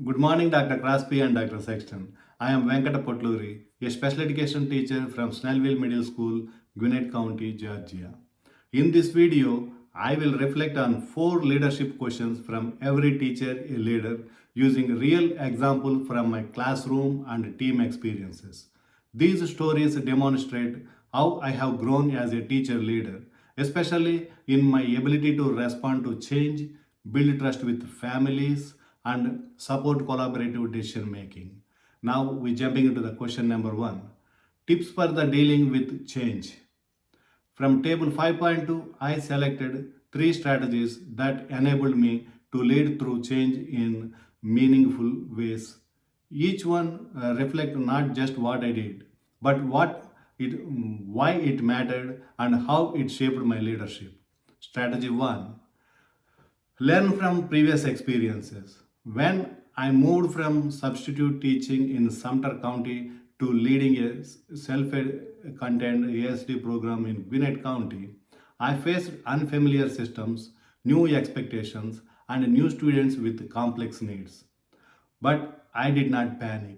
Good morning, Dr. Crosby and Dr. Sexton. I am Venkata Potluri, a special education teacher from Snellville Middle School, Gwinnett County, Georgia. In this video, I will reflect on four leadership questions from every teacher a leader using real example from my classroom and team experiences. These stories demonstrate how I have grown as a teacher leader, especially in my ability to respond to change, build trust with families, and support collaborative decision making. Now we jumping into the question number 1. Tips for the dealing with change. From table 5.2, I selected three strategies that enabled me to lead through change in meaningful ways. Each one reflect not just what I did, but why it mattered and how it shaped my leadership. Strategy 1. Learn from previous experiences. When I moved from substitute teaching in Sumter County to leading a self-contained ASD program in Gwinnett County, I faced unfamiliar systems, new expectations, and new students with complex needs. But I did not panic.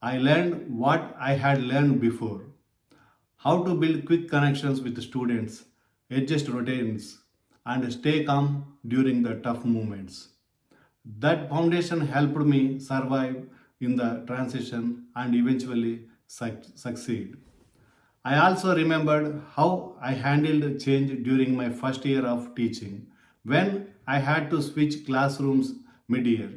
I learned what I had learned before: how to build quick connections with students, adjust routines, and stay calm during the tough moments. That foundation helped me survive in the transition and eventually succeed. I also remembered how I handled change during my first year of teaching when I had to switch classrooms mid year.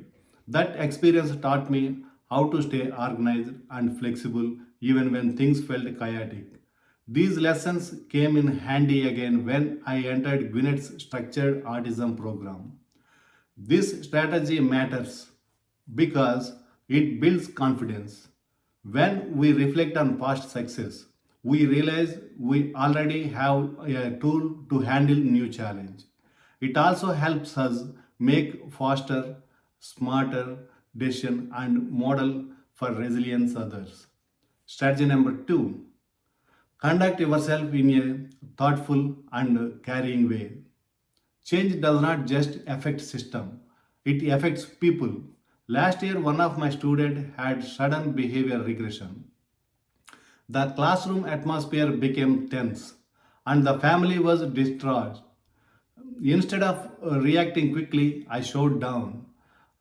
That experience taught me how to stay organized and flexible even when things felt chaotic. These lessons came in handy again when I entered Gwinnett's structured autism program. This strategy matters because it builds confidence. When we reflect on past success, we realize we already have a tool to handle new challenge. It also helps us make faster, smarter decision and model for resilience others. Strategy number 2. Conduct yourself in a thoughtful and carrying way. Change does not just affect system, it affects people. Last year, one of my students had sudden behavior regression. The classroom atmosphere became tense and the family was distraught. Instead of reacting quickly, I showed down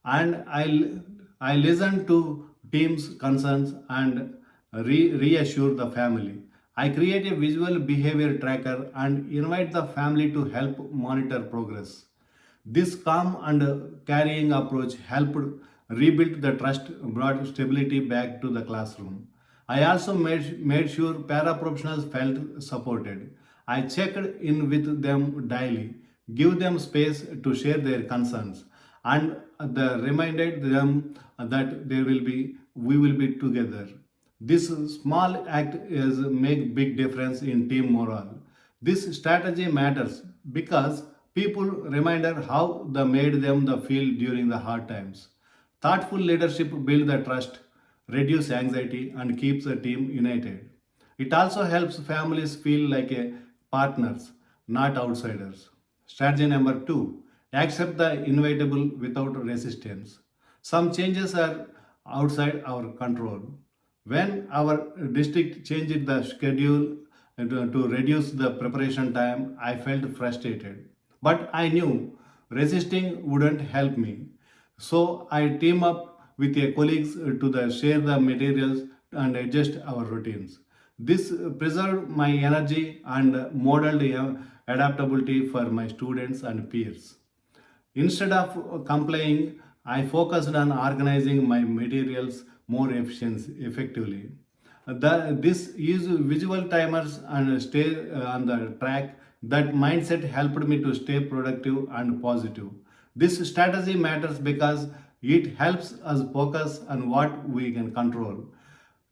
and I listened to team's concerns and reassure the family. I create a visual behavior tracker and invite the family to help monitor progress. This calm and carrying approach helped rebuild the trust, brought stability back to the classroom. I also made sure paraprofessionals felt supported. I checked in with them daily, give them space to share their concerns, and reminded them that we will be together. This small act is make big difference in team morale. This strategy matters because people reminder how they made them the feel during the hard times. Thoughtful leadership builds the trust, reduce anxiety, and keeps the team united. It also helps families feel like a partners, not outsiders. Strategy number 2. Accept the inevitable without resistance. Some changes are outside our control. When our district changed the schedule to reduce the preparation time, I felt frustrated. But I knew resisting wouldn't help me. So I team up with a colleagues share the materials and adjust our routines. This preserved my energy and modeled adaptability for my students and peers. Instead of complaining, I focused on organizing my materials more effectively. This use visual timers and stay on the track. That mindset helped me to stay productive and positive. This strategy matters because it helps us focus on what we can control.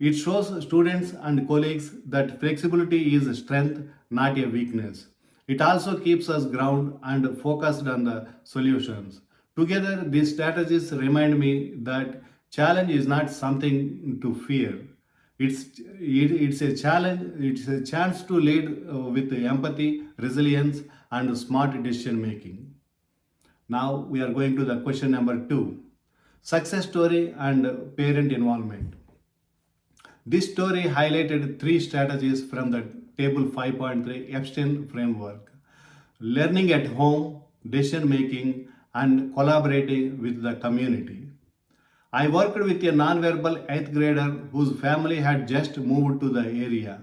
It shows students and colleagues that flexibility is a strength, not a weakness. It also keeps us grounded and focused on the solutions. Together, these strategies remind me that challenge is not something to fear. It's a challenge, it's a chance to lead with empathy, resilience, and smart decision making. Now we are going to the question number 2. Success story and parent involvement. This story highlighted three strategies from the Table 5.3 Epstein framework: learning at home, decision making, and collaborating with the community. I worked with a non-verbal 8th grader whose family had just moved to the area.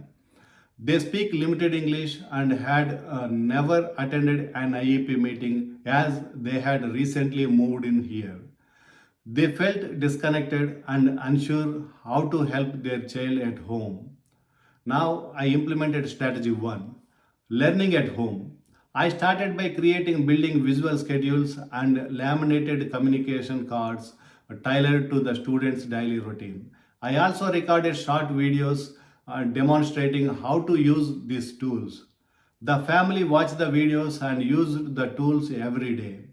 They speak limited English and had never attended an IEP meeting as they had recently moved in here. They felt disconnected and unsure how to help their child at home. Now I implemented strategy 1: learning at home. I started by creating building visual schedules and laminated communication cards tailored to the students' daily routine. I also recorded short videos demonstrating how to use these tools. The family watched the videos and used the tools every day.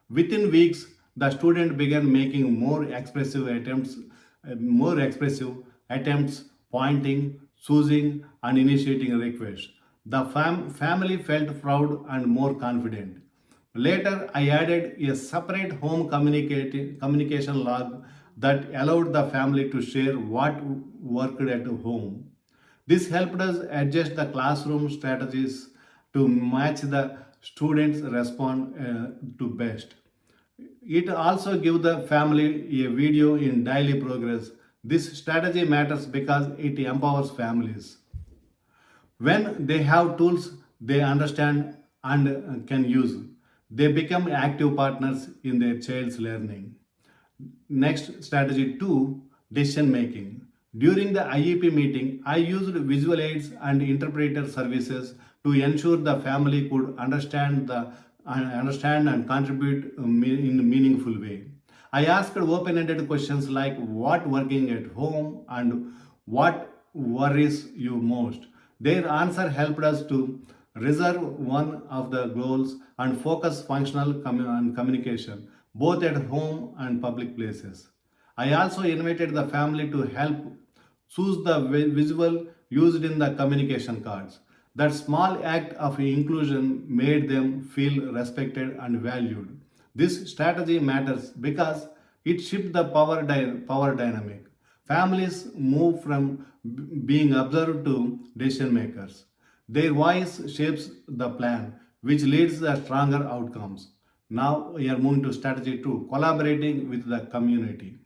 Within weeks, the student began making more expressive attempts, pointing, choosing, and initiating requests. The family felt proud and more confident. Later, I added a separate home communication log that allowed the family to share what worked at home. This helped us adjust the classroom strategies to match the students' response to best. It also gives the family a video in daily progress. This strategy matters because it empowers families. When they have tools they understand and can use, they become active partners in their child's learning. Next, strategy 2: decision making. During the IEP meeting, I used visual aids and interpreter services to ensure the family could understand and contribute in a meaningful way. I asked open-ended questions like what working at home and what worries you most. Their answer helped us to reserve one of the goals and focus functional and communication both at home and public places. I also invited the family to help choose the visual used in the communication cards. That small act of inclusion made them feel respected and valued. This strategy matters because it shifts the power dynamic. Families move from being observed to decision makers. Their voice shapes the plan, which leads to stronger outcomes. Now we are moving to strategy 2: collaborating with the community.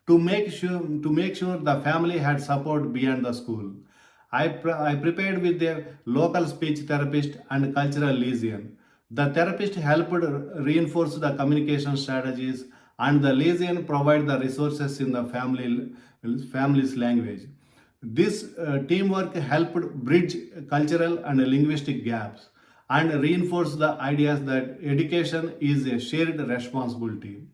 To make sure the family had support beyond the school, I prepared with a local speech therapist and cultural liaison. The therapist helped reinforce the communication strategies, and the liaison provided the resources in the family's language. This teamwork helped bridge cultural and linguistic gaps and reinforce the ideas that education is a shared responsibility.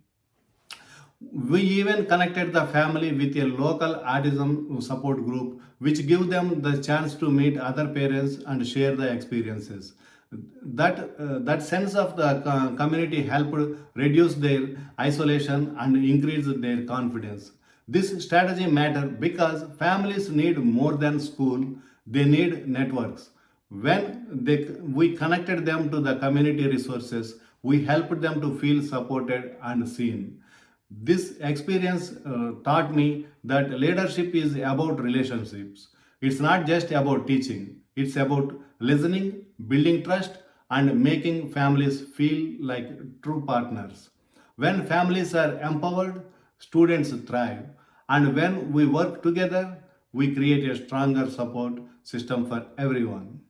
We even connected the family with a local autism support group, which give them the chance to meet other parents and share the experiences. That sense of the community helped reduce their isolation and increase their confidence. This strategy matters because families need more than school; they need networks. We connected them to the community resources, we helped them to feel supported and seen. This experience taught me that leadership is about relationships. It's not just about teaching, it's about listening, building trust, and making families feel like true partners. When families are empowered, students thrive. And when we work together, we create a stronger support system for everyone.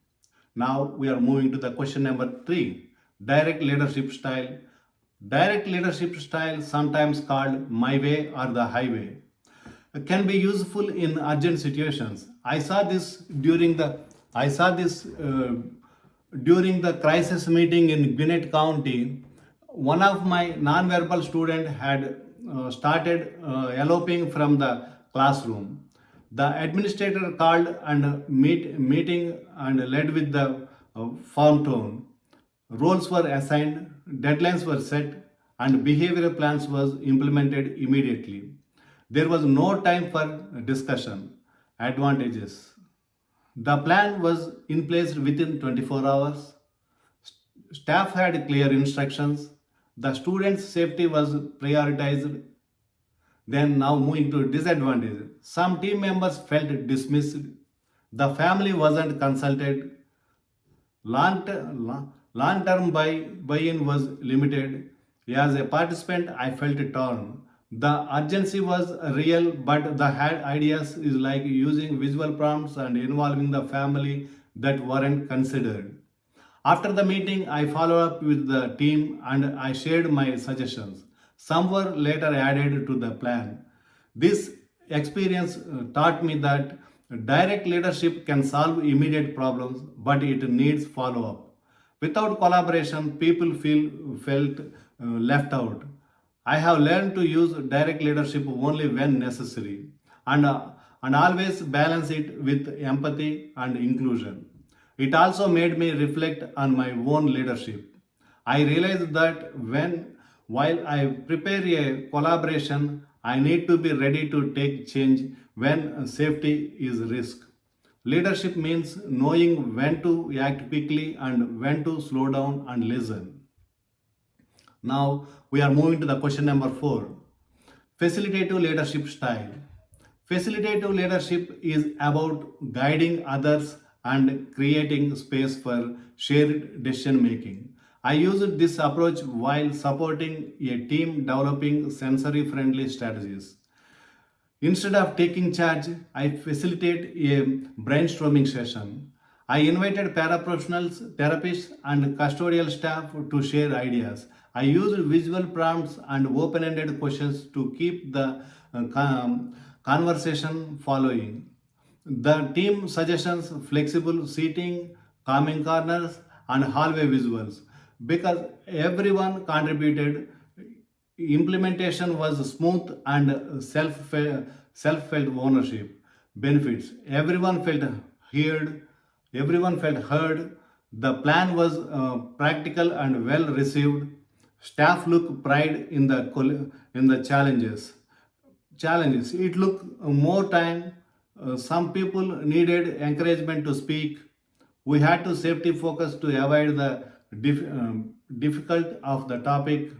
Now we are moving to the question number 3: direct leadership style. Direct leadership style, sometimes called my way or the highway, can be useful in urgent situations. I saw this during the crisis meeting in Gwinnett County. One of my non-verbal student had started eloping from the classroom. The administrator called and meeting and led with the firm tone. Roles were assigned, deadlines were set, and behavioral plans was implemented immediately. There was no time for discussion. Advantages: the plan was in place within 24 hours. Staff had clear instructions. The students' safety was prioritized. Then now moving to disadvantages. Some team members felt dismissed. The family wasn't consulted. Long-term buy-in was limited. As a participant, I felt torn. The urgency was real, but the ideas is like using visual prompts and involving the family that weren't considered. After the meeting, I followed up with the team and I shared my suggestions. Some were later added to the plan. This experience taught me that direct leadership can solve immediate problems, but it needs follow up. Without collaboration, people felt left out. I have learned to use direct leadership only when necessary and, uh, and always balance it with empathy and inclusion. It also made me reflect on my own leadership. I realized that while I prepare a collaboration, I need to be ready to take change when safety is risk. Leadership means knowing when to act quickly and when to slow down and listen. Now we are moving to the question number 4. Facilitative leadership style. Facilitative leadership is about guiding others and creating space for shared decision making. I used this approach while supporting a team developing sensory friendly strategies. Instead of taking charge, I facilitate a brainstorming session. I invited paraprofessionals, therapists, and custodial staff to share ideas. I used visual prompts and open ended questions to keep the conversation following. The team suggestions flexible seating, calming corners, and hallway visuals. Because everyone contributed, implementation was smooth and self felt ownership. Benefits. Everyone felt heard. The plan was practical and well received. Staff look pride in the challenges. It took more time. Some people needed encouragement to speak. We had to safety focus to avoid the difficult of the topic.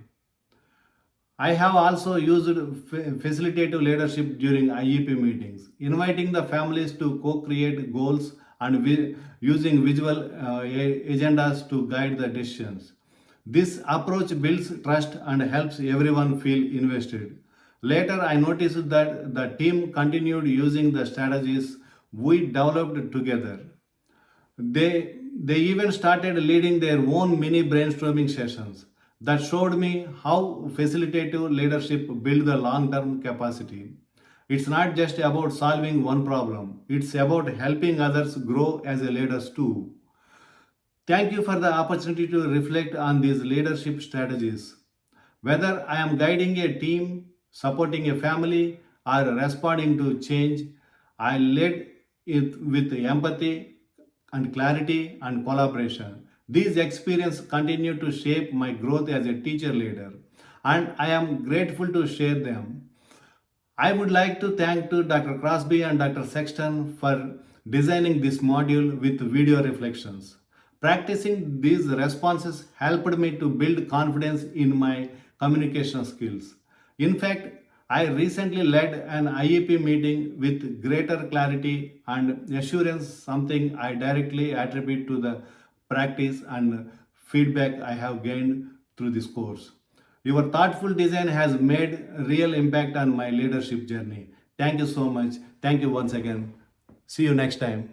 I have also used facilitative leadership during IEP meetings, inviting the families to co create goals and using visual agendas to guide the decisions. This approach builds trust and helps everyone feel invested. Later, I noticed that the team continued using the strategies we developed together. They even started leading their own mini brainstorming sessions that showed me how facilitative leadership build the long-term capacity. It's not just about solving one problem, it's about helping others grow as a leaders too. Thank you for the opportunity to reflect on these leadership strategies. Whether I am guiding a team, supporting a family, or responding to change, I led it with empathy and clarity and collaboration. These experiences continue to shape my growth as a teacher leader, and I am grateful to share them. I would like to thank to Dr. Crosby and Dr. Sexton for designing this module with video reflections. Practicing these responses helped me to build confidence in my communication skills. In fact, I recently led an IEP meeting with greater clarity and assurance, something I directly attribute to the practice and feedback I have gained through this course. Your thoughtful design has made real impact on my leadership journey. Thank you so much. Thank you once again. See you next time.